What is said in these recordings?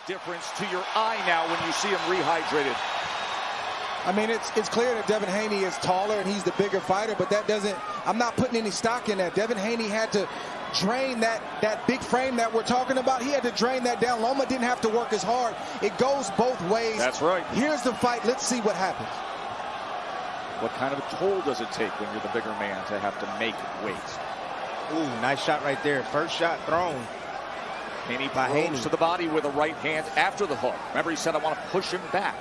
difference to your eye now when you see him rehydrated. I mean, it's clear that Devin Haney is taller and he's the bigger fighter, but that doesn't, I'm not putting any stock in that. Devin Haney had to drain that big frame that we're talking about. He had to drain that down. Loma didn't have to work as hard. It goes both ways. That's right. Here's the fight. Let's see what happens. What kind of a toll does it take when you're the bigger man to have to make weight? Ooh, nice shot right there. First shot thrown. Haney probes to the body with a right hand after the hook. Remember, he said, I want to push him back.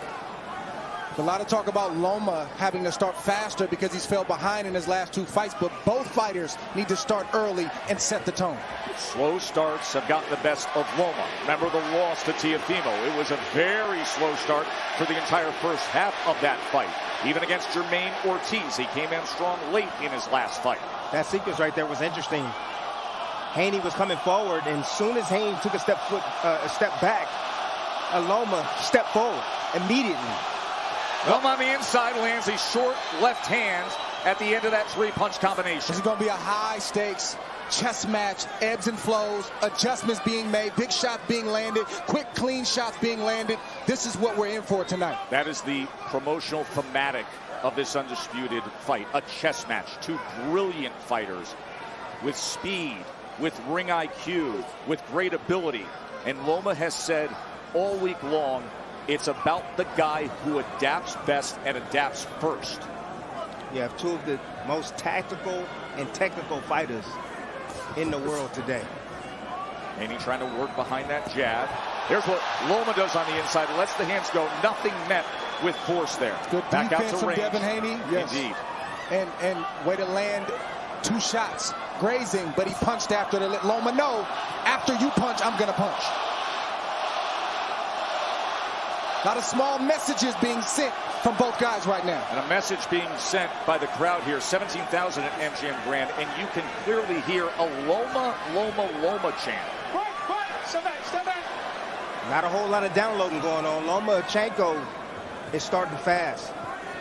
A lot of talk about Loma having to start faster because he's fell behind in his last two fights, but both fighters need to start early and set the tone. Slow starts have gotten the best of Loma. Remember the loss to Teofimo. It was a very slow start for the entire first half of that fight. Even against Jermaine Ortiz, he came in strong late in his last fight. That sequence right there was interesting. Haney was coming forward, and as soon as Haney took a step back, Loma stepped forward immediately. Loma on the inside lands a short left hand at the end of that three-punch combination. This is going to be a high-stakes chess match, ebbs and flows, adjustments being made, big shots being landed, quick, clean shots being landed. This is what we're in for tonight. That is the promotional thematic of this undisputed fight. A chess match. Two brilliant fighters with speed, with ring IQ, with great ability. And Loma has said all week long, it's about the guy who adapts best and adapts first. You have two of the most tactical and technical fighters in the world today. Haney trying to work behind that jab. Here's what Loma does on the inside. Lets the hands go. Nothing met with force there. Good back out defense to from range. Devin Haney. Yes. Indeed. And way to land two shots. Grazing, but he punched after to let Loma know, after you punch, I'm going to punch. A lot of small messages being sent from both guys right now. And a message being sent by the crowd here, 17,000 at MGM Grand, and you can clearly hear a Loma, Loma, Loma chant. Step back. Not a whole lot of downloading going on. Lomachenko is starting fast.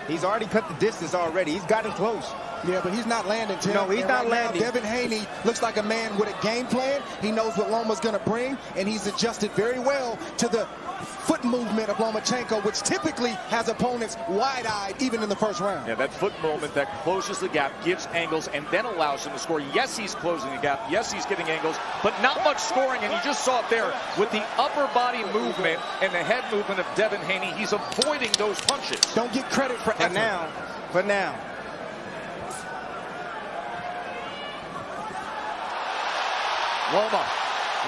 He's already cut the distance already. He's gotten close. Yeah, but he's not landing, Tim. No, he's not right landing. Now, Devin Haney looks like a man with a game plan. He knows what Loma's going to bring, and he's adjusted very well to the foot movement of Lomachenko, which typically has opponents wide-eyed even in the first round. Yeah, that foot movement that closes the gap, gives angles, and then allows him to score. Yes, he's closing the gap. Yes, he's getting angles, but not much scoring, and you just saw it there with the upper body movement and the head movement of Devin Haney. He's avoiding those punches. Don't get credit for effort. For now. Loma.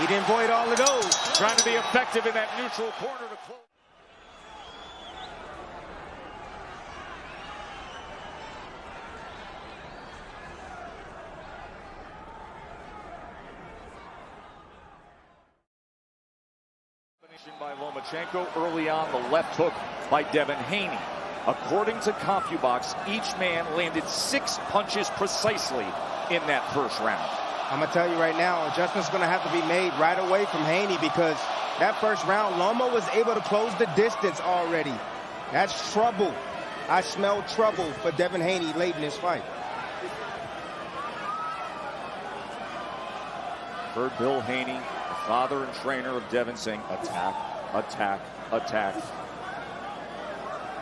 He didn't avoid all of those. Trying to be effective in that neutral corner to close. By Lomachenko early on, the left hook by Devin Haney. According to CompuBox, each man landed 6 punches precisely in that first round. I'm going to tell you right now, adjustment's going to have to be made right away from Haney because that first round, Loma was able to close the distance already. That's trouble. I smell trouble for Devin Haney late in this fight. Heard Bill Haney, the father and trainer of Devin, saying attack, attack, attack.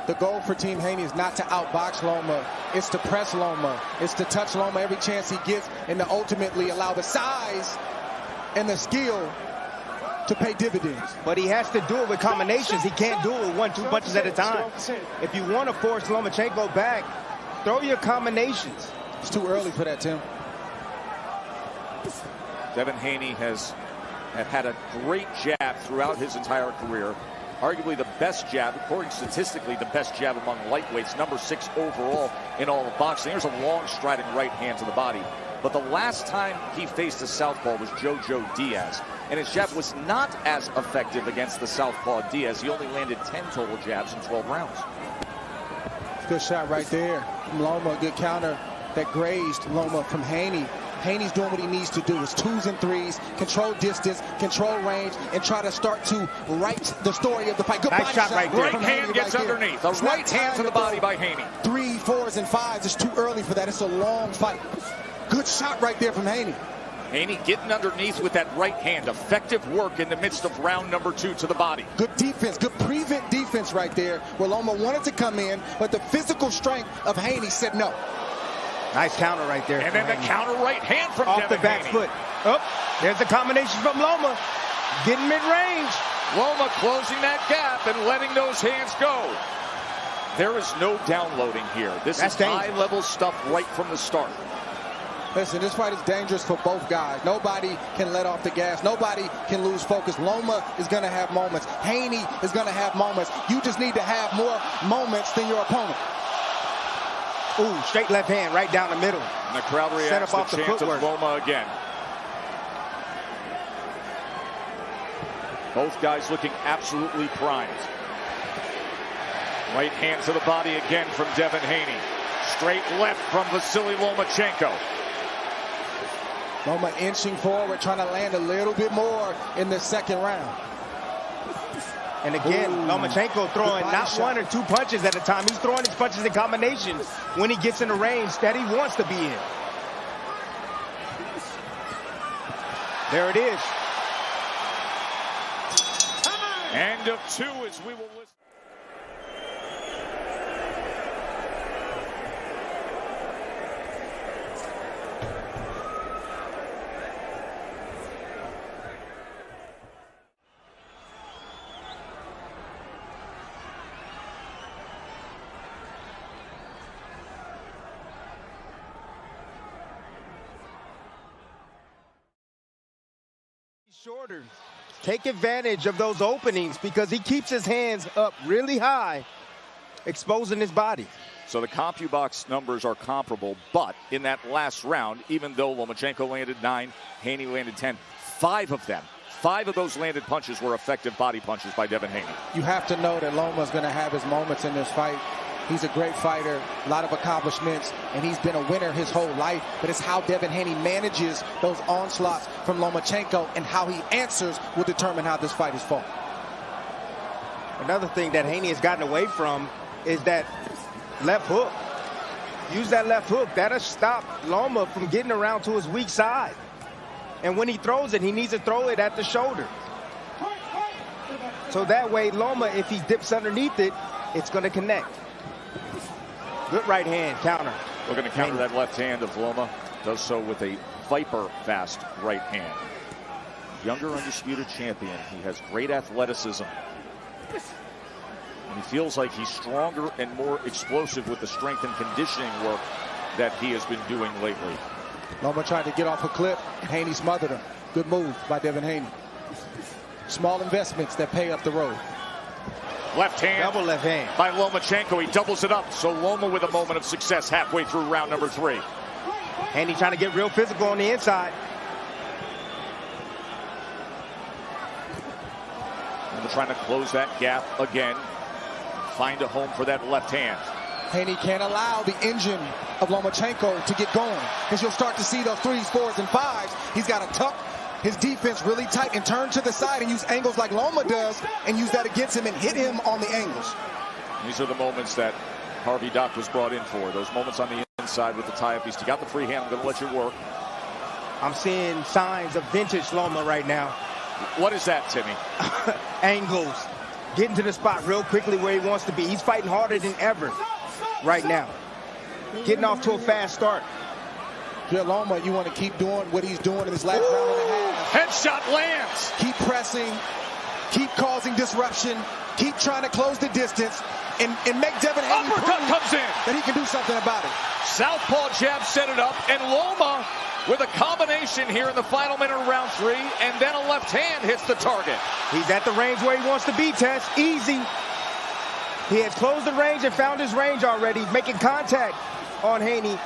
The goal for Team Haney is not to outbox Loma. It's to press Loma. It's to touch Loma every chance he gets and to ultimately allow the size and the skill to pay dividends. But he has to do it with combinations. He can't do it with 1-2 punches at a time. If you want to force Lomachenko back, throw your combinations. It's too early for that, Tim. Devin Haney has had a great jab throughout his entire career. Arguably the best jab, according statistically, the best jab among lightweights, number 6 overall in all of boxing. There's a long striding right hand to the body. But the last time he faced a southpaw was Jojo Diaz, and his jab was not as effective against the southpaw Diaz. He only landed 10 total jabs in 12 rounds. Good shot right there from Loma. Good counter that grazed Loma from Haney. Haney's doing what he needs to do. It's 2s and 3s, control distance, control range, and try to start to write the story of the fight. Good nice body shot right there. Right hand gets underneath. A right hand to the body by Haney. 3s, 4s, and 5s. It's too early for that. It's a long fight. Good shot right there from Haney. Haney getting underneath with that right hand. Effective work in the midst of round number 2 to the body. Good defense, good prevent defense right there. Where Loma wanted to come in, but the physical strength of Haney said no. Nice counter right there. And then the counter right hand from off Devin the back Haney. foot. Oh, there's the combination from Loma. Getting mid-range. Loma closing that gap and letting those hands go. There is no downloading here. This is high-level stuff right from the start. Listen, this fight is dangerous for both guys. Nobody can let off the gas. Nobody can lose focus. Loma is going to have moments. Haney is going to have moments. You just need to have more moments than your opponent. Ooh, straight left hand right down the middle. And the crowd reacts to the chant of Loma again. Both guys looking absolutely primed. Right hand to the body again from Devin Haney. Straight left from Vasiliy Lomachenko. Loma inching forward, trying to land a little bit more in the second round. And again, Lomachenko throwing not one or two punches at a time. He's throwing his punches in combinations when he gets in the range that he wants to be in. There it is. End of 2 as we will listen. Shorter. Take advantage of those openings because he keeps his hands up really high, exposing his body. So the CompuBox numbers are comparable, but in that last round, even though Lomachenko landed 9, Haney landed 10, 5 of those landed punches were effective body punches by Devin Haney. You have to know that Loma's going to have his moments in this fight. He's a great fighter, a lot of accomplishments, and he's been a winner his whole life. But it's how Devin Haney manages those onslaughts from Lomachenko and how he answers will determine how this fight is fought. Another thing that Haney has gotten away from is that left hook. Use that left hook. That'll stop Loma from getting around to his weak side. And when he throws it, he needs to throw it at the shoulder. So that way, Loma, if he dips underneath it, it's going to connect. Good right hand counter. We're going to counter that left hand of Loma. Does so with a viper-fast right hand. Younger undisputed champion. He has great athleticism. And he feels like he's stronger and more explosive with the strength and conditioning work that he has been doing lately. Loma tried to get off a clip. Haney smothered him. Good move by Devin Haney. Small investments that pay up the road. Left hand. Double left hand. By Lomachenko. He doubles it up. So Loma with a moment of success halfway through round number 3. Haney trying to get real physical on the inside. Loma trying to close that gap again. Find a home for that left hand. Haney can't allow the engine of Lomachenko to get going, because you'll start to see those 3s, 4s, and 5s. He's got to tuck his defense really tight and turn to the side and use angles like Loma does and use that against him and hit him on the angles. These are the moments that Harvey Dock was brought in for. Those moments on the inside with the tie-up. He's got the free hand. I'm going to let you work. I'm seeing signs of vintage Loma right now. What is that, Timmy? Angles. Getting to the spot real quickly where he wants to be. He's fighting harder than ever right now. Getting off to a fast start. Yeah, Loma, you want to keep doing what he's doing in this last round and a half. Headshot lands. Keep pressing. Keep causing disruption. Keep trying to close the distance and make Devin Haney uppercut comes in. That he can do something about it. Southpaw jab set it up, and Loma with a combination here in the final minute of round 3, and then a left hand hits the target. He's at the range where he wants to be, Tess. Easy. He has closed the range and found his range already, making contact on Haney.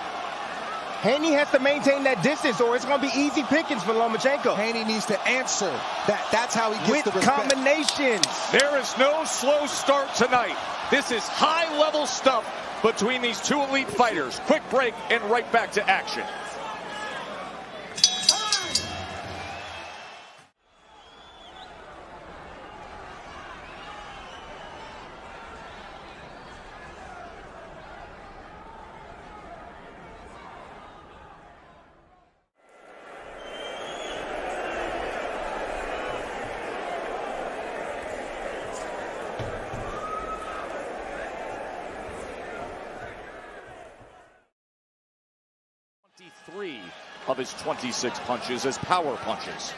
Haney has to maintain that distance, or it's going to be easy pickings for Lomachenko. Haney needs to answer that. That's how he gets with the respect. combinations. There is no slow start tonight. This is high-level stuff between these two elite fighters. Quick break and right back to action. his 26 punches as power punches.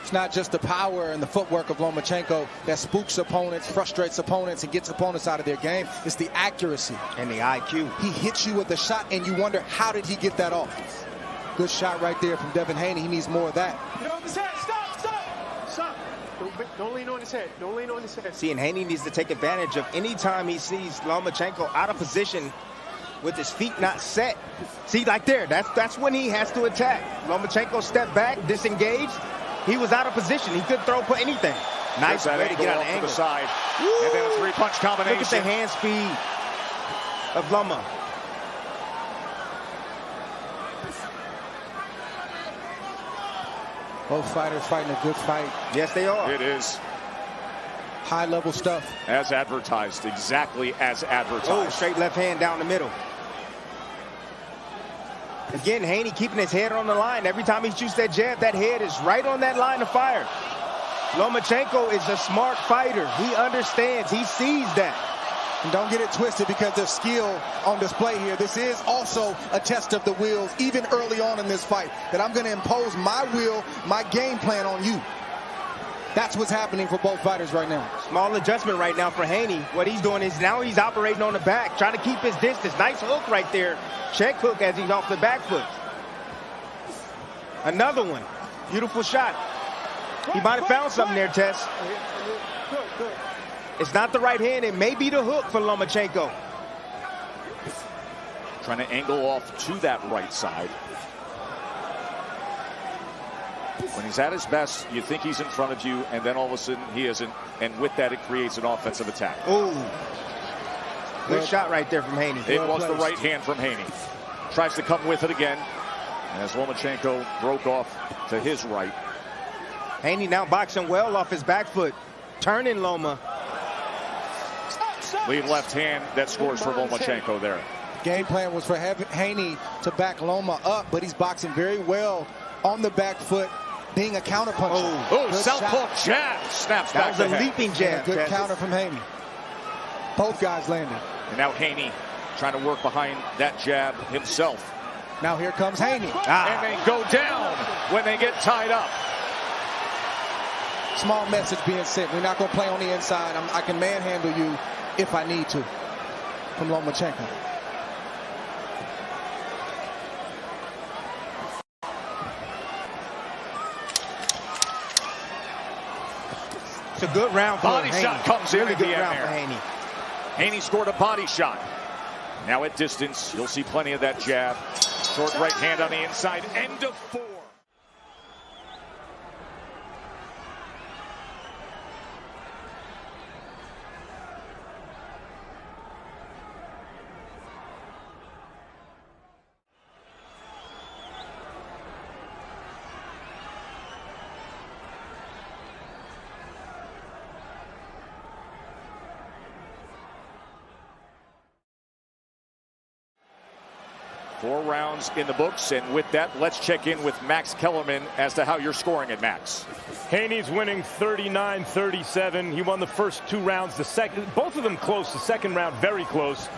It's not just the power and the footwork of Lomachenko that spooks opponents, frustrates opponents, and gets opponents out of their game. It's the accuracy. And the IQ. He hits you with a shot, and you wonder, how did he get that off? Good shot right there from Devin Haney. He needs more of that. Get on his head. Stop, stop. Stop. Don't lean on his head. Don't lean on his head. See, and Haney needs to take advantage of any time he sees Lomachenko out of position with his feet not set. See, like there, that's when he has to attack. Lomachenko stepped back, disengaged. He was out of position. He couldn't throw for anything. Nice way to get out of angle. To the side. And then a three-punch combination. Look at the hand speed of Loma. Both fighters fighting a good fight. Yes, they are. It is. High-level stuff. As advertised. Exactly as advertised. Oh, straight left hand down the middle. Again, Haney keeping his head on the line. Every time he shoots that jab, that head is right on that line of fire. Lomachenko is a smart fighter. He understands. He sees that. And don't get it twisted, because there's skill on display here. This is also a test of the wills, even early on in this fight, that I'm going to impose my will, my game plan on you. That's what's happening for both fighters right now. Small adjustment right now for Haney. What he's doing is now he's operating on the back, trying to keep his distance. Nice hook right there. Check hook as he's off the back foot. Another one. Beautiful shot. He might have found something there, Tess. Good. It's not the right hand. It may be the hook for Lomachenko. Trying to angle off to that right side. When he's at his best, you think he's in front of you, and then all of a sudden he isn't. And with that, it creates an offensive attack. Ooh. Good shot right there from Haney. It was the right hand from Haney. Tries to come with it again. And as Lomachenko broke off to his right. Haney now boxing well off his back foot. Turning Loma. Lead left hand that scores for Lomachenko there. Game plan was for Haney to back Loma up, but he's boxing very well on the back foot, being a counterpuncher. Oh, southpaw jab. Snaps back. That was a leaping jab. Good counter from Haney. Both guys landed. And now Haney trying to work behind that jab himself. Now here comes Haney. And they go down when they get tied up. Small message being sent. We're not going to play on the inside. I can manhandle you if I need to, from Lomachenko. It's a good round for Body Haney. shot comes in really at the good end round there. for Haney. Haney scored a body shot. Now at distance, you'll see plenty of that jab. Short right hand on the inside. End of 4. 4 rounds in the books, and with that, let's check in with Max Kellerman as to how you're scoring it, Max. Haney's winning 39-37. He won the first 2 rounds. The second, both of them close. The second round very close.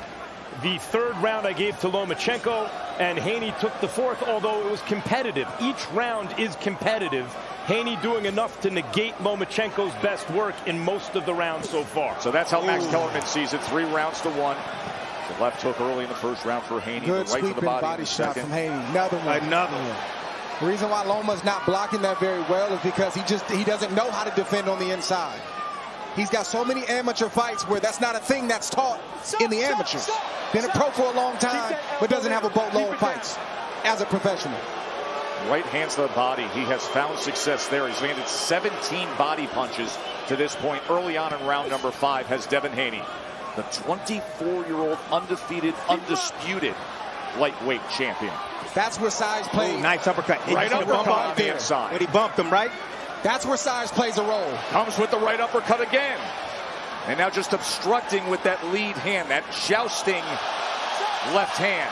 The third round I gave to Lomachenko, and Haney took the fourth, although it was competitive. Each round is competitive. Haney doing enough to negate Lomachenko's best work in most of the rounds so far. So that's how Max Kellerman sees it. 3 rounds to 1. The left hook early in the first round for Haney. Good right sweeping to the body shot from Haney. Another one. The reason why Loma's not blocking that very well is because he doesn't know how to defend on the inside. He's got so many amateur fights where that's not a thing that's taught in the amateurs. Been a pro for a long time, but doesn't have a boatload of fights as a professional. Right hands to the body. He has found success there. He's landed 17 body punches to this point. Early on in round number 5 has Devin Haney, the 24-year-old undefeated, undisputed lightweight champion. That's where size plays. Ooh, nice uppercut. Right uppercut on the inside. But he bumped him, right? That's where size plays a role. Comes with the right uppercut again. And now just obstructing with that lead hand, that jousting left hand.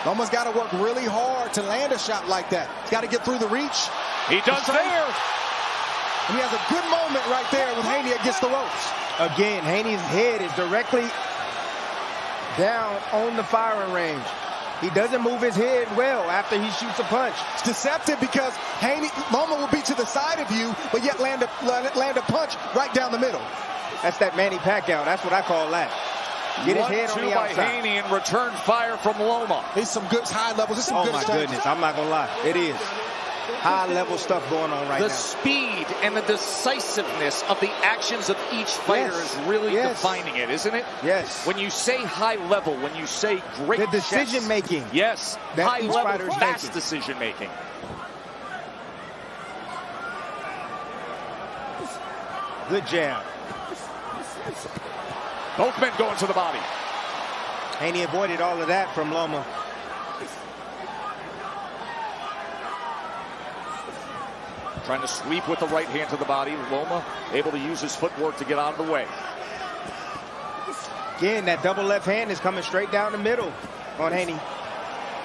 Loma's got to work really hard to land a shot like that. He's got to get through the reach. He does there. And he has a good moment right there with Haney against the ropes. Again, Haney's head is directly down on the firing range. He doesn't move his head well after he shoots a punch. It's deceptive because Loma will be to the side of you, but yet land a punch right down the middle. That's that Manny Pacquiao. That's what I call that. Get his head on the outside. 1-2 by Haney and return fire from Loma. It's some good high levels. It's some good Oh, my goodness. I'm not going to lie. It is. High-level stuff going on right now. The speed and the decisiveness of the actions of each fighter is really defining it, isn't it? Yes. When you say high level, when you say great The decision-making. Yes, that high each level, fighter is fast making. decision-making. Good jab. Both men going to the body. Haney avoided all of that from Loma. Trying to sweep with the right hand to the body. Loma able to use his footwork to get out of the way. Again, that double left hand is coming straight down the middle on Haney.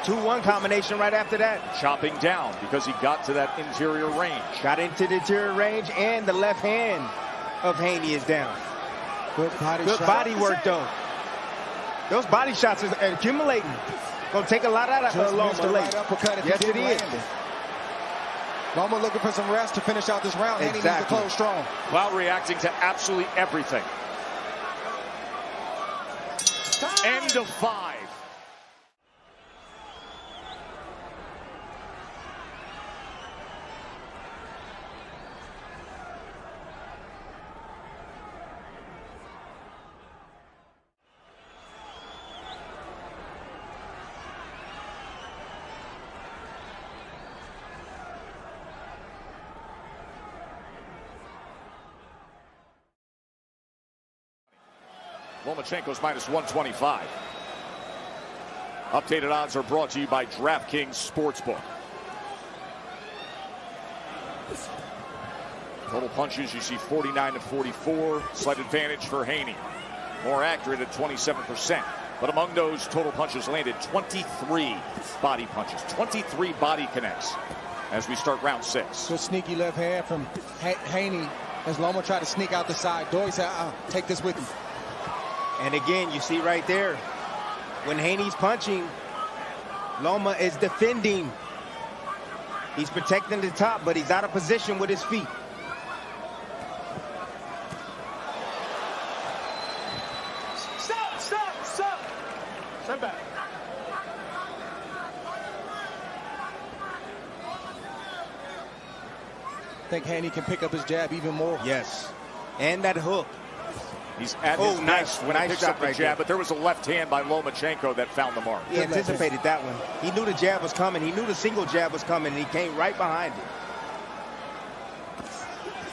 2-1 combination right after that. Chopping down because he got to that interior range. Got into the interior range, and the left hand of Haney is down. Good body work, though. Those body shots are accumulating. Gonna take a lot out of Loma late. Yes, it is. Loma looking for some rest to finish out this round. Haney needs to close strong. While reacting to absolutely everything. End of 5. Lomachenko's minus 125. Updated odds are brought to you by DraftKings Sportsbook. Total punches, you see 49-44. Slight advantage for Haney. More accurate at 27%. But among those total punches landed, 23 body punches. 23 body connects as we start round 6. Good sneaky left hand from Haney as Loma tried to sneak out the side door. He said, take this with you. And again, you see right there, when Haney's punching, Loma is defending. He's protecting the top, but he's out of position with his feet. Stop. Stand back. I think Haney can pick up his jab even more. Yes. And that hook. He's at his best when he picks up the jab, but there was a left hand by Lomachenko that found the mark. He anticipated that one. He knew the jab was coming. He knew the single jab was coming, and he came right behind it.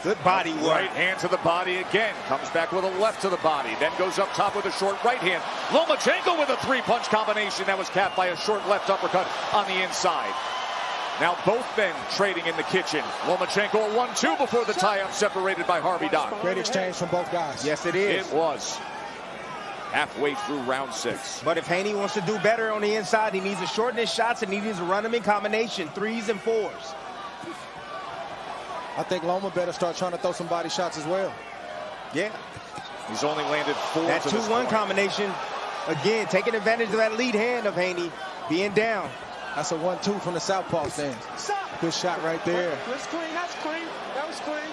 Good body work. Right hand to the body again. Comes back with a left to the body. Then goes up top with a short right hand. Lomachenko with a 3-punch combination that was capped by a short left uppercut on the inside. Now both men trading in the kitchen. Lomachenko a 1-2 before the tie-up, separated by Harvey Dock. Great exchange from both guys. Yes, it is. It was. Halfway through round 6. But if Haney wants to do better on the inside, he needs to shorten his shots and he needs to run them in combination, 3s and 4s. I think Loma better start trying to throw some body shots as well. Yeah. He's only landed 4 that to this 2-1 point. Combination, again, taking advantage of that lead hand of Haney being down. That's a 1-2 from the southpaw stance. Good shot right there. That's clean. That's clean. That was clean.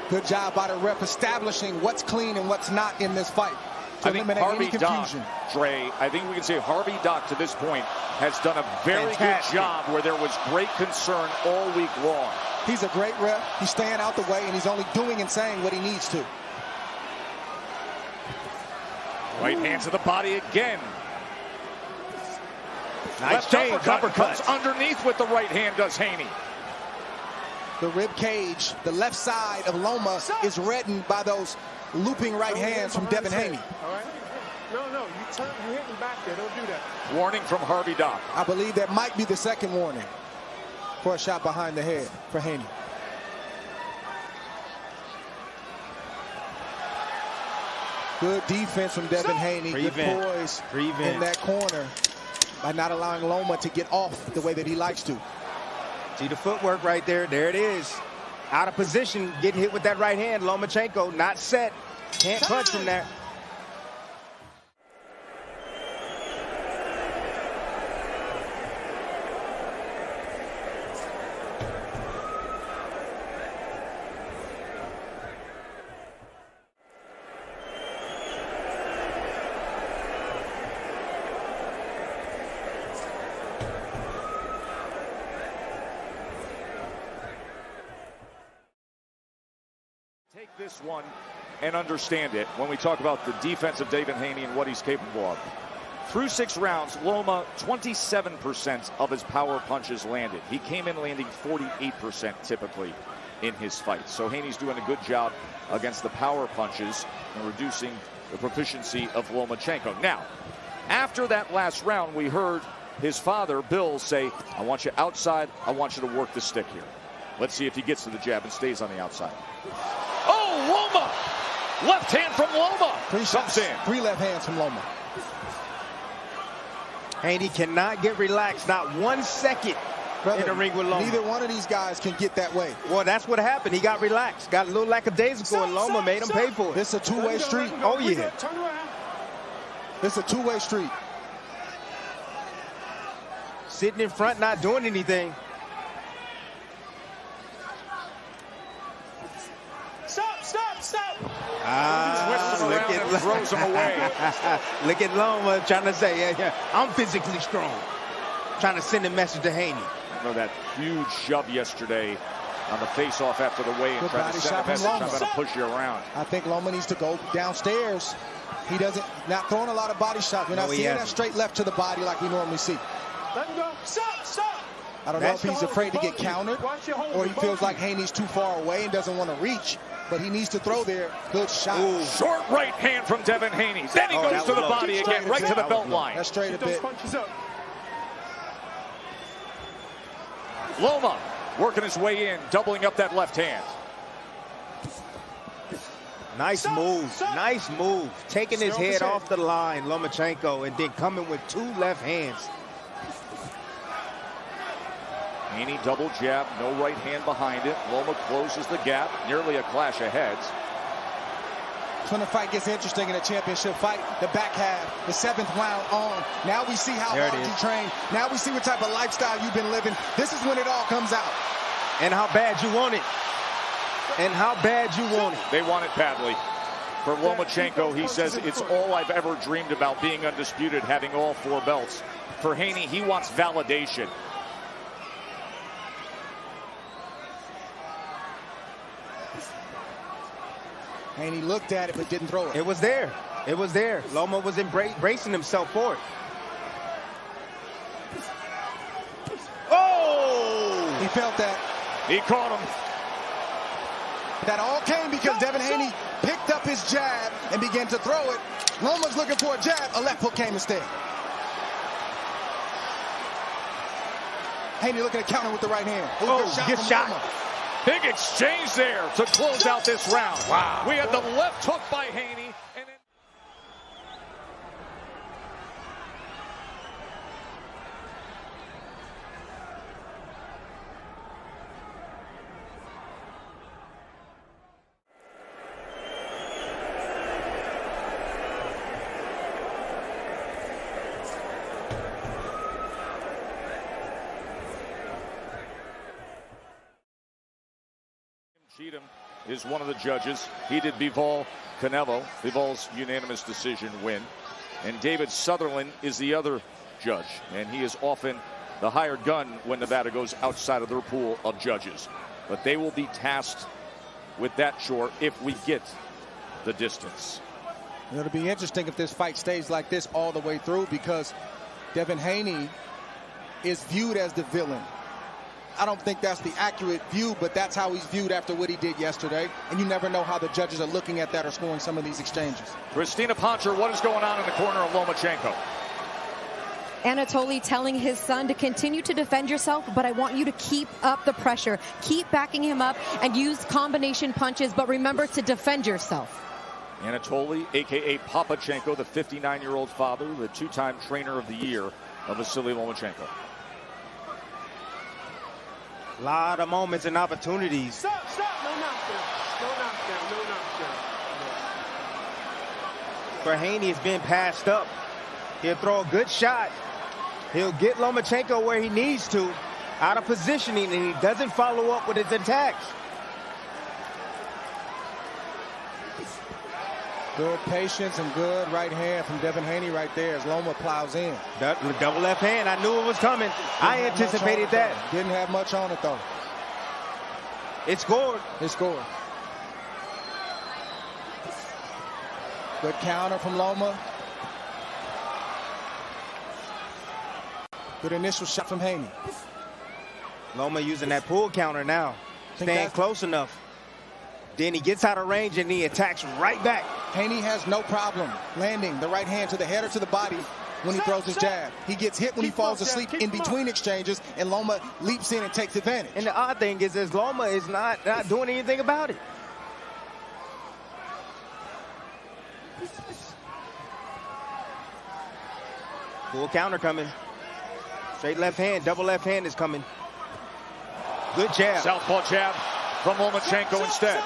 Good job by the ref establishing what's clean and what's not in this fight to eliminate any confusion. Dre, I think we can say Harvey Dock to this point has done a very good job where there was great concern all week long. He's a great ref. He's staying out the way, and he's only doing and saying what he needs to. Right hand to the body again. Nice left uppercut comes underneath with the right hand, does Haney. The rib cage, the left side of Loma is reddened by those looping right hands from Devin Haney. All right? No, you hit me back there. Don't do that. Warning from Harvey Dock. I believe that might be the second warning for a shot behind the head for Haney. Good defense from Devin Haney. Good poise in that corner by not allowing Loma to get off the way that he likes to. See the footwork right there. There it is. Out of position, getting hit with that right hand. Lomachenko not set. Can't punch from there. Take this one and understand it when we talk about the defense of Devin Haney and what he's capable of. Through 6 rounds, Loma, 27% of his power punches landed. He came in landing 48% typically in his fights. So Haney's doing a good job against the power punches and reducing the proficiency of Lomachenko. Now, after that last round, we heard his father, Bill, say, I want you outside. I want you to work the stick here. Let's see if he gets to the jab and stays on the outside. Oh, Loma! Left hand from Loma. 3 shots in. 3 left hands from Loma. Haney cannot get relaxed, not 1 second. Brother, in the ring with Loma. Neither one of these guys can get that way. Well, that's what happened. He got relaxed. Got a little lackadaisical, and Loma made him pay for it. This is a two-way street. Oh, yeah. This is a two-way street. Sitting in front, not doing anything. Stop. Look at throws him away. Look at Loma trying to say, yeah, I'm physically strong. Trying to send a message to Haney. You know, that huge shove yesterday on the face-off after the weigh-in, trying to send a message, I'm going to push you around. I think Loma needs to go downstairs. He doesn't, not throwing a lot of body shots. We're not seeing that straight left to the body like we normally see. Let him go. Stop. I don't know if he's afraid to get countered or he feels like Haney's too far away and doesn't want to reach, but he needs to throw there. Good shot. Ooh. Short right hand from Devin Haney. Then he goes to the body again, right to the belt line. That's straight a bit. Loma working his way in, doubling up that left hand. Nice move. Taking his head off the line, Lomachenko, and then coming with 2 left hands. Haney double jab, no right hand behind it. Loma closes the gap, nearly a clash of heads. That's when the fight gets interesting in a championship fight. The back half, the 7th round on. Now we see how hard you train. Now we see what type of lifestyle you've been living. This is when it all comes out. And how bad you want it. They want it badly. For Lomachenko, he says, it's all I've ever dreamed about, being undisputed, having all 4 belts. For Haney, he wants validation. Haney looked at it but didn't throw it. It was there. Loma was bracing himself for it. Oh! He felt that. He caught him. That all came because Devin Haney picked up his jab and began to throw it. Loma's looking for a jab. A left hook came instead. Haney looking to counter with the right hand. Good shot. Big exchange there to close out this round. Wow. We had the left hook by Haney. And then Cheatham is one of the judges. He did Bivol Canelo. Bivol's unanimous decision win. And David Sutherland is the other judge. And he is often the hired gun when Nevada goes outside of their pool of judges. But they will be tasked with that chore if we get the distance. It'll be interesting if this fight stays like this all the way through, because Devin Haney is viewed as the villain. I don't think that's the accurate view, but that's how he's viewed after what he did yesterday. And you never know how the judges are looking at that or scoring some of these exchanges. Christina Poncher, what is going on in the corner of Lomachenko? Anatoly telling his son to continue to defend yourself, but I want you to keep up the pressure. Keep backing him up and use combination punches, but remember to defend yourself. Anatoly, a.k.a. Papachenko, the 59-year-old father, the 2-time trainer of the year of Vasiliy Lomachenko. A lot of moments and opportunities. Stop. No knockdown. For Haney, it's been passed up. He'll throw a good shot. He'll get Lomachenko where he needs to, out of positioning, and he doesn't follow up with his attacks. Good patience and good right hand from Devin Haney right there as Loma plows in. Double left hand. I knew it was coming. I anticipated that. Didn't have much on it, though. It scored. It scored. Good counter from Loma. Good initial shot from Haney. Loma using that pull counter now. Staying close enough. Then he gets out of range and he attacks right back. Haney has no problem landing the right hand to the head or to the body when he throws his jab. He gets hit when he falls asleep in between exchanges, and Loma leaps in and takes advantage. And the odd thing is Loma is not doing anything about it. Full counter coming. Straight left hand, double left hand is coming. Good jab. Southpaw jab from Lomachenko instead.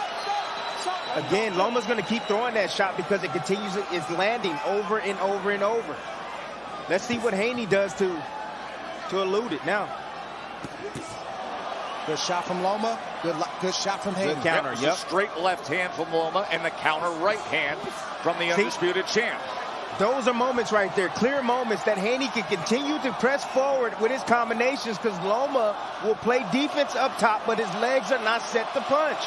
Again, Loma's going to keep throwing that shot because it continues, it's landing over and over and over. Let's see what Haney does to elude it now. Good shot from Loma. Good shot from Haney. Good counter, Yep. Straight left hand from Loma and the counter right hand from the undisputed champ. Those are moments right there, clear moments that Haney can continue to press forward with his combinations because Loma will play defense up top, but his legs are not set to punch.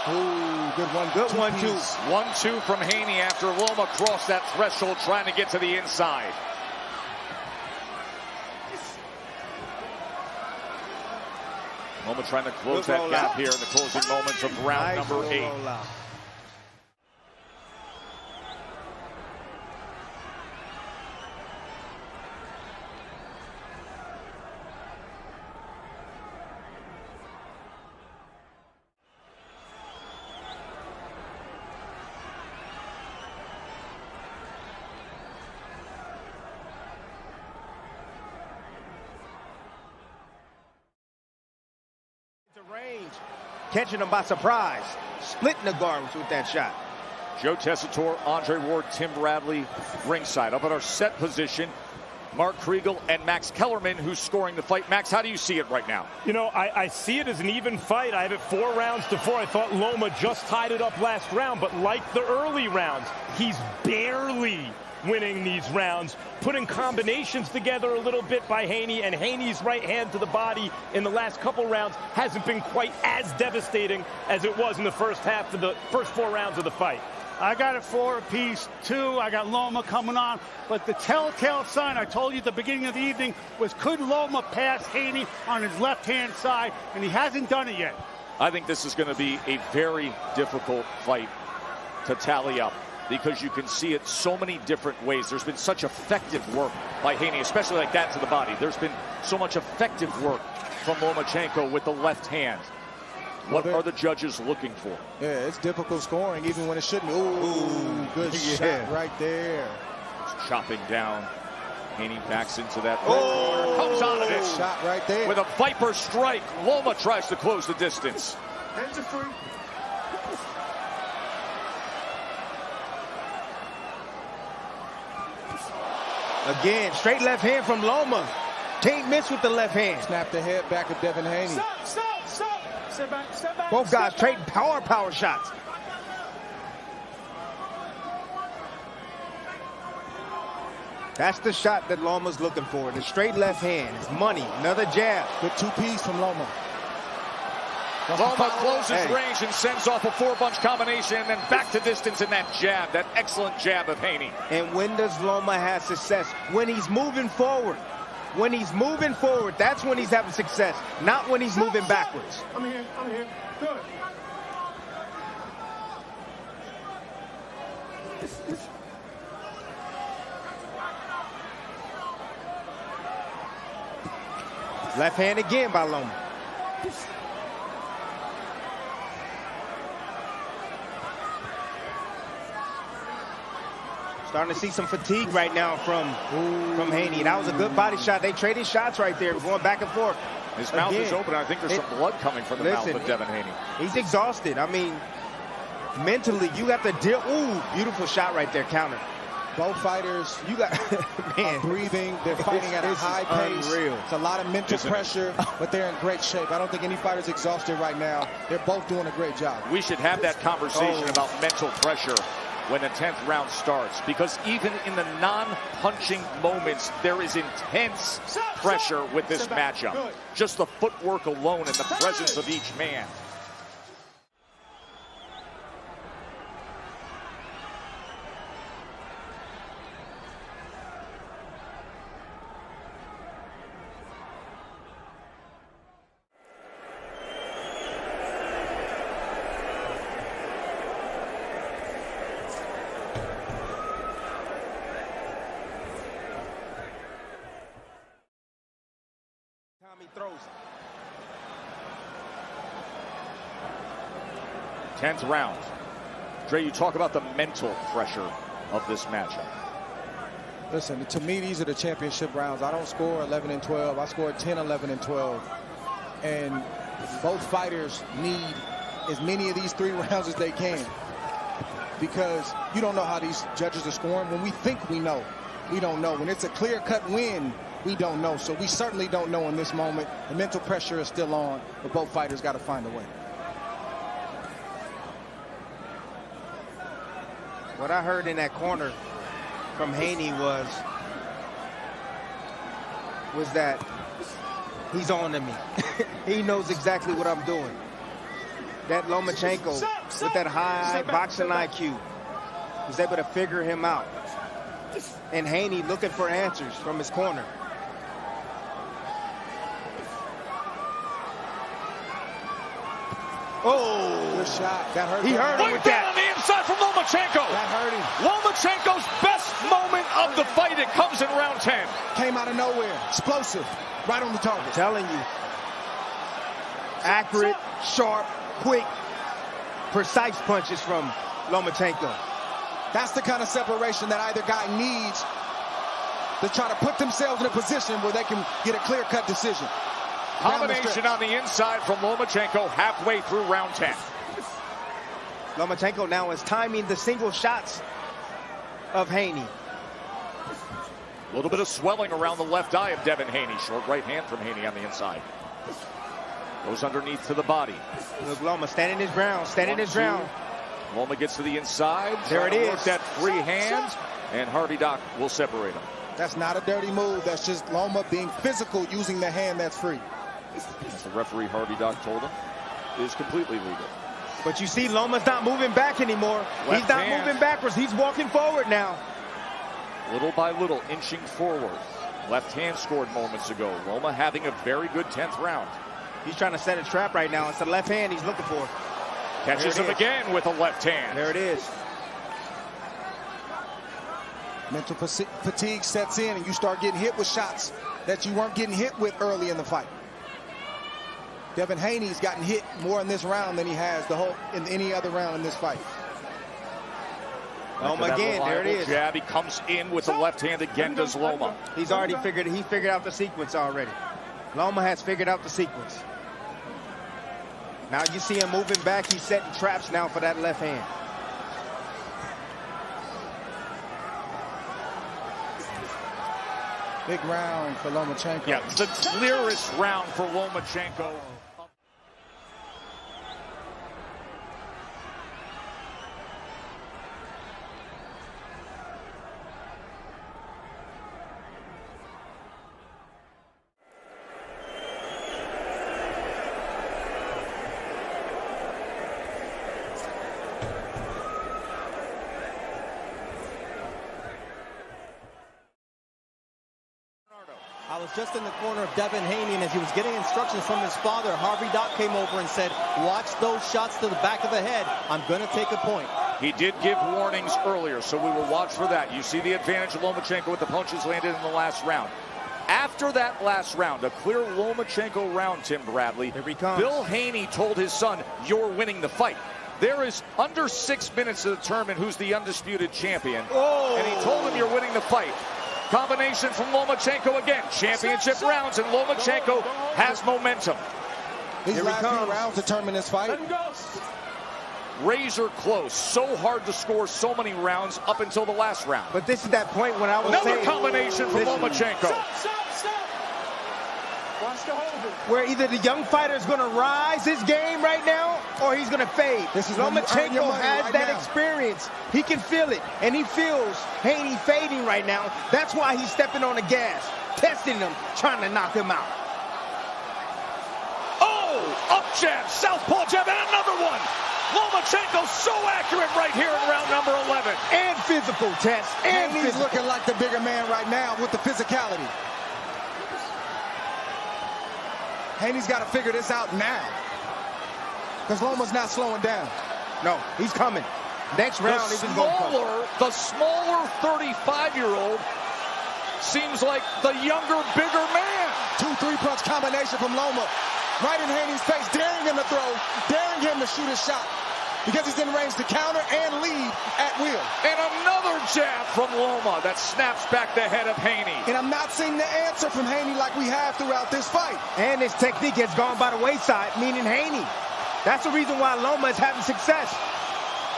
Ooh, good one. Good 1-2. 1-2 from Haney after Loma crossed that threshold trying to get to the inside. Loma trying to close that gap here in the closing moments of round number 8. Range, catching him by surprise, splitting the guards with that shot. Joe Tessitore, Andre Ward, Tim Bradley ringside. Up at our set position, Mark Kriegel and Max Kellerman, who's scoring the fight. Max, how do you see it right now? You know, I see it as an even fight. I have it 4 rounds to 4. I thought Loma just tied it up last round, but like the early rounds, he's barely winning these rounds, putting combinations together a little bit by Haney, and Haney's right hand to the body in the last couple rounds hasn't been quite as devastating as it was in the first half of the first 4 rounds of the fight. I got it 4 apiece, 2. I got Loma coming on, but the telltale sign I told you at the beginning of the evening was could Loma pass Haney on his left-hand side, and he hasn't done it yet. I think this is going to be a very difficult fight to tally up, because you can see it so many different ways. There's been such effective work by Haney, especially like that to the body. There's been so much effective work from Lomachenko with the left hand. What are the judges looking for? Yeah, it's difficult scoring even when it shouldn't. Ooh, good shot right there. It's chopping down. Haney backs into that. Comes out of it. Shot right there. With a Viper strike, Loma tries to close the distance. Hands are free. Again, straight left hand from Loma. Can't miss with the left hand. Snap the head back of Devin Haney. Stop. Step back. Both guys trading power shots. That's the shot that Loma's looking for. The straight left hand. It's money. Another jab. Good 2-piece from Loma. Loma closes range and sends off a 4-bunch combination, and then back to distance in that jab, that excellent jab of Haney. And when does Loma have success? When he's moving forward. When he's moving forward, that's when he's having success, not when he's moving backwards. I'm here. Good. Left hand again by Loma. Starting to see some fatigue right now from Haney. That was a good body shot. They traded shots right there, going back and forth. His mouth is open. I think there's some blood coming from the mouth of Devin Haney. He's exhausted. I mean, mentally, you have to deal. Ooh, beautiful shot right there, counter. Both fighters, You got, man, breathing. They're fighting at a high pace. Unreal. It's a lot of mental pressure, but they're in great shape. I don't think any fighter's exhausted right now. They're both doing a great job. We should have that conversation about mental pressure when the 10th round starts, because even in the non-punching moments, there is intense pressure with this matchup. Just the footwork alone and the presence of each man. 10th round. Dre, you talk about the mental pressure of this matchup. Listen, to me, these are the championship rounds. I don't score 11 and 12. I score 10, 11, and 12. And both fighters need as many of these 3 rounds as they can, because you don't know how these judges are scoring. When we think we know, we don't know. When it's a clear-cut win, we don't know. So we certainly don't know in this moment. The mental pressure is still on, but both fighters got to find a way. What I heard in that corner from Haney was that he's on to me. He knows exactly what I'm doing. That Lomachenko, with that high boxing IQ, was able to figure him out. And Haney looking for answers from his corner. Oh, good shot. That hurt. He hurt him with that. On the inside from Lomachenko. That hurt him. Lomachenko's best moment of the fight. It comes in round 10. Came out of nowhere. Explosive. Right on the target. I'm telling you. Accurate, sharp, quick, precise punches from Lomachenko. That's the kind of separation that either guy needs to try to put themselves in a position where they can get a clear-cut decision. Combination on the inside from Lomachenko halfway through round 10. Lomachenko now is timing the single shots of Haney. A little bit of swelling around the left eye of Devin Haney. Short right hand from Haney on the inside. Goes underneath to the body. Look, Loma standing his ground, standing his ground. Loma gets to the inside. There it is. Work that free hand, and Harvey Doc will separate him. That's not a dirty move. That's just Loma being physical using the hand that's free. As the referee Harvey Doc told him, is completely legal. But you see, Loma's not moving back anymore. Left He's not hand. moving backwards. He's walking forward now. Little by little, inching forward. Left hand scored moments ago. Loma having a very good 10th round. He's trying to set a trap right now. It's the left hand he's looking for. Catches him again with a left hand. There it is. Mental fatigue sets in, and you start getting hit with shots that you weren't getting hit with early in the fight. Devin Haney's gotten hit more in this round than he has in any other round in this fight. Loma again, there it is. Jab, he comes in with the left hand again, does Loma. He's already figured out the sequence already. Loma has figured out the sequence. Now you see him moving back. He's setting traps now for that left hand. Big round for Lomachenko. Yeah, the clearest round for Lomachenko. I was just in the corner of Devin Haney, and as he was getting instructions from his father, Harvey Doc came over and said, watch those shots to the back of the head. I'm going to take a point. He did give warnings earlier, so we will watch for that. You see the advantage of Lomachenko with the punches landed in the last round. After that last round, a clear Lomachenko round, Tim Bradley, Here he comes. Bill Haney told his son, you're winning the fight. There is under 6 minutes to determine who's the undisputed champion. Oh. And he told him you're winning the fight. Combination from Lomachenko again. Championship rounds, and Lomachenko has momentum. These last few rounds determine this fight. Razor close. So hard to score so many rounds up until the last round. But this is that point when I was Another saying, combination from Lomachenko. Watch the hold. where either the young fighter is going to rise his game right now or he's going to fade. This is when you earn your Lomachenko money has right that now. experience. He can feel it, and he feels Haney fading right now. That's why he's stepping on the gas, testing him, trying to knock him out. Oh, up jab, southpaw jab, and another one. Lomachenko so accurate right here in round number 11. And physical test. And Haney's physical. looking like the bigger man right now with the physicality. Haney's got to figure this out now, because Loma's not slowing down. No, he's coming. Next round, he's going to come. The smaller 35-year-old seems like the younger, bigger man. 2-3 punch combination from Loma. Right in Haney's face, daring him to throw, daring him to shoot a shot. because he's in range to counter and lead at will. And another jab from Loma that snaps back the head of Haney. And I'm not seeing the answer from Haney like we have throughout this fight. And his technique has gone by the wayside, meaning Haney. That's the reason why Loma is having success.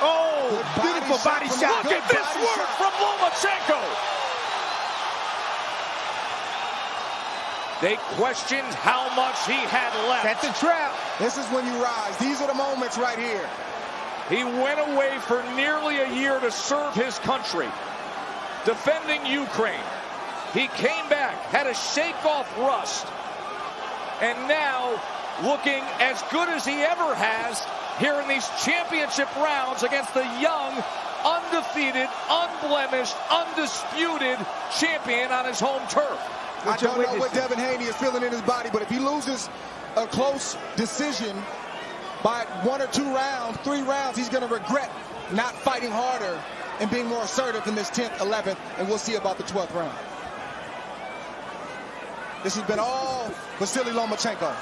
Oh, beautiful body shot. Look at this work from Lomachenko. They questioned how much he had left. That's a trap. This is when you rise. These are the moments right here. He went away for nearly a year to serve his country, defending Ukraine. He came back, had to shake off rust, and now looking as good as he ever has here in these championship rounds against the young, undefeated, unblemished, undisputed champion on his home turf. I don't know what Devin Haney is feeling in his body, but if he loses a close decision by 1 or 2 rounds, 3 rounds, he's going to regret not fighting harder and being more assertive in this 10th, 11th, and we'll see about the 12th round. This has been all Vasiliy Lomachenko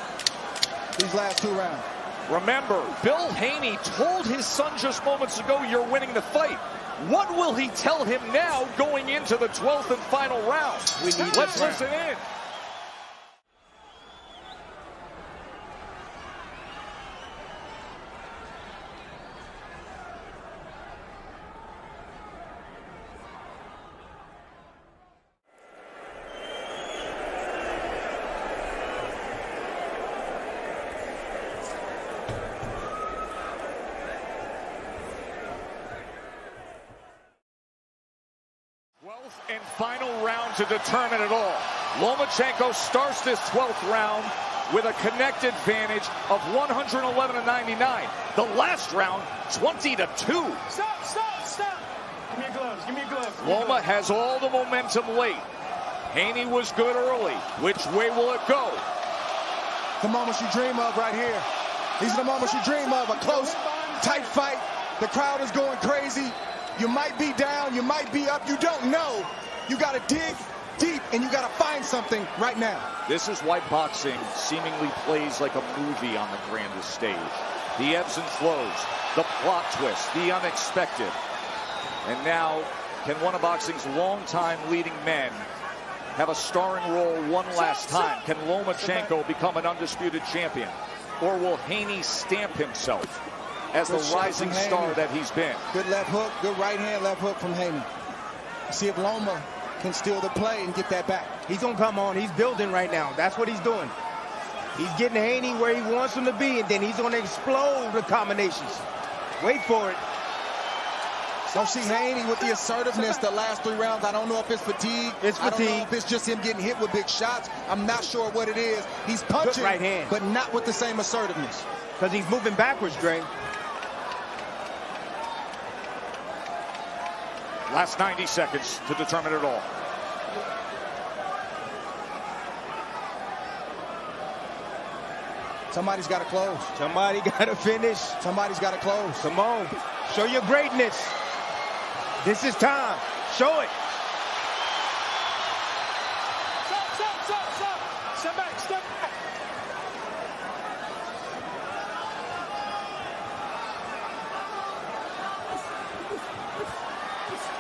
these last 2 rounds. Remember, Bill Haney told his son just moments ago, you're winning the fight. What will he tell him now going into the 12th and final round? Let's listen in. And final round to determine it all. Lomachenko starts this 12th round with a connected advantage of 111-99. The last round, 20-2. Stop. Give me your gloves. Give me your gloves. Loma has all the momentum late. Haney was good early. Which way will it go? The moments you dream of right here. These are the moments you dream of. A close, tight fight. The crowd is going crazy. You might be down, you might be up, you don't know. You got to dig deep and you got to find something right now. This is why boxing seemingly plays like a movie on the grandest stage. The ebbs and flows, the plot twist, the unexpected. And now, can one of boxing's longtime leading men have a starring role one last time? Can Lomachenko become an undisputed champion? Or will Haney stamp himself as the rising star that he's been? Good left hook, good right hand left hook from Haney. See if Loma can steal the play and get that back. He's going to come on. He's building right now. That's what he's doing. He's getting Haney where he wants him to be, and then he's going to explode the combinations. Wait for it. Don't see Haney with the assertiveness the last 3 rounds. I don't know if it's fatigue. It's I fatigue. don't know if it's just him getting hit with big shots. I'm not sure what it is. He's punching, good right hand, but not with the same assertiveness. Because he's moving backwards, Dre. Last 90 seconds to determine it all. Somebody's got to close. Somebody got to finish. Somebody's got to close. Come on. Show your greatness. This is time. Show it. Stop. Step back.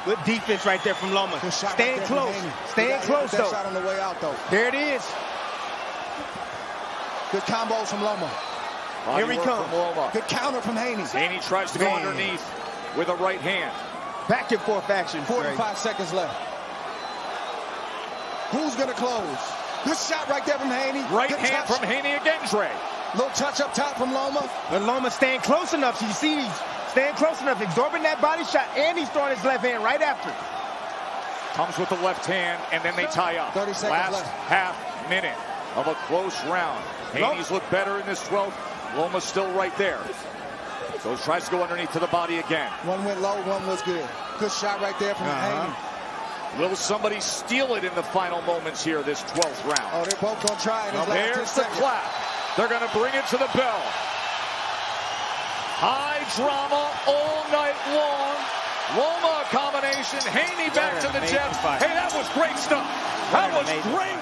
Good defense right there from Loma. Staying close. Staying close, though. Shot on the way out, though. There it is. Good combos from Loma. Here he comes. Good counter from Haney. Haney tries to go underneath with a right hand. Back and forth action. 45 seconds left. Who's going to close? Good shot right there from Haney. Right hand from Haney again, Dre. Little touch up top from Loma. But Loma's staying close enough. You see, he's staying close enough, absorbing that body shot, and he's throwing his left hand right after. Comes with the left hand, and then they tie up. 30 seconds Last left. half minute of a close round. Haney's looked better in this 12th. Loma's still right there. So tries to go underneath to the body again. One went low, one was good. Good shot right there from Haney. Will somebody steal it in the final moments here, this 12th round? Oh, they're both going to try it. There's the clap. They're going to bring it to the bell. High drama all night long. Loma combination. Haney back to the jet. Hey, that was great stuff. That was great.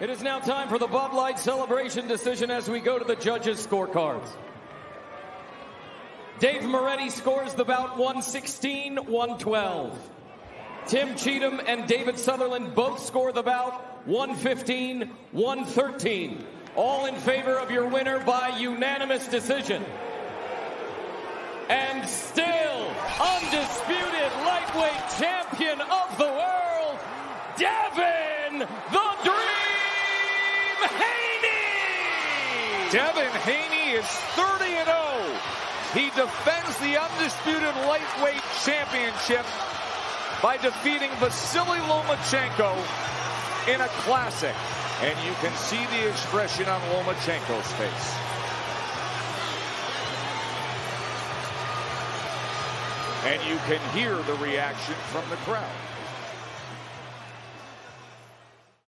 It is now time for the Bud Light celebration decision as we go to the judges' scorecards. Dave Moretti scores the bout 116-112. Tim Cheatham and David Sutherland both score the bout 115-113. All in favor of your winner by unanimous decision. And still undisputed lightweight champion of the world, Devin the Dream Haney! Devin Haney is 30-0. He defends the undisputed lightweight championship by defeating Vasiliy Lomachenko in a classic. And you can see the expression on Lomachenko's face. And you can hear the reaction from the crowd.